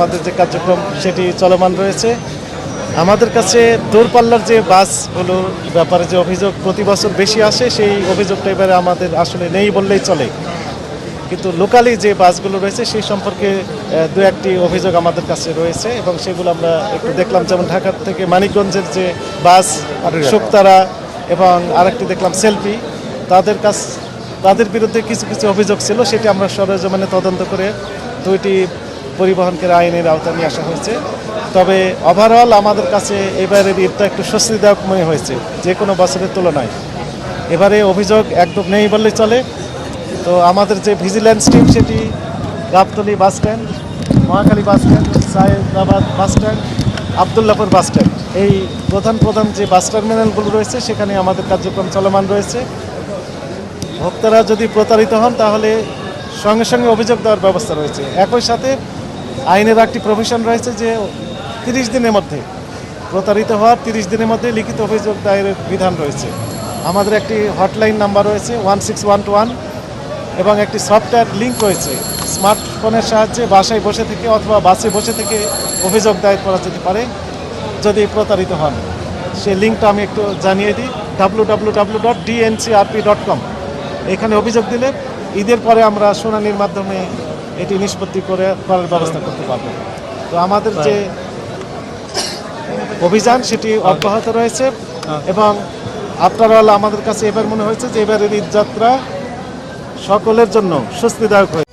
আমাদের যে কার্যক্রম সেটি চলমান রয়েছে। আমাদের কাছে দূরপাল্লার যে বাসগুলোর ব্যাপারে যে অভিযোগ প্রতি বছর বেশি আসে, সেই অভিযোগটা এবারে আমাদের আসলে নেই বললেই চলে। কিন্তু লোকালি যে বাসগুলো রয়েছে সেই সম্পর্কে দু একটি অভিযোগ আমাদের কাছে রয়েছে এবং সেগুলো আমরা একটু দেখলাম। যেমন ঢাকা থেকে মানিকগঞ্জের যে বাস শুকতারা এবং আরেকটি দেখলাম সেলফি, তাদের বিরুদ্ধে কিছু কিছু অভিযোগ ছিল, সেটি আমরা সরেজমিনে তদন্ত করে দুইটি পরিবহনকে আইনের আওতায় নিয়ে আসা হয়েছে। তবে ওভারঅল আমাদের কাছে এবারের ঈদটা একটু স্বস্তিদায়ক মনে হয়েছে যে কোনো বছরের তুলনায়। এবারে অভিযোগ একদম নেই বললেই চলে। তো আমাদের যে ভিজিল্যান্স টিম সেটি Gabtoli bus stand, Mohakhali bus stand, Sayedabad bus stand, Abdullahpur bus stand, এই প্রধান প্রধান যে বাস টার্মিনালগুলো রয়েছে সেখানে আমাদের কার্যক্রম চলমান রয়েছে। ভোক্তারা যদি প্রতারিত হন তাহলে সঙ্গে সঙ্গে অভিযোগ দেওয়ার ব্যবস্থা রয়েছে। একই সাথে আইনের একটি প্রভিশন রয়েছে যে 30 দিনের মধ্যে প্রতারিত হওয়ার 30 দিনের মধ্যে লিখিত অভিযোগ দায়েরের বিধান রয়েছে। আমাদের একটি হটলাইন নাম্বার রয়েছে 16121 এবং একটি সফটওয়্যার লিঙ্ক রয়েছে। স্মার্টফোনের সাহায্যে বাসায় বসে থেকে অথবা বাসে বসে থেকে অভিযোগ দায়ের করা যেতে পারে যদি প্রতারিত হন। সেই লিঙ্কটা আমি একটু জানিয়ে দিই, www.dncrp.com। এখানে অভিযোগ দিলে ঈদের পরে আমরা শুনানির মাধ্যমে এটি নিষ্পত্তি করার ব্যবস্থা করতে পারব। তো আমাদের যে অভিযান সেটি অব্যাহত রয়েছে এবং আফটার অল আমাদের কাছে এবার মনে হয়েছে যে এবারের ঈদ যাত্রা সকলের জন্য স্বস্তিদায়ক হয়েছে।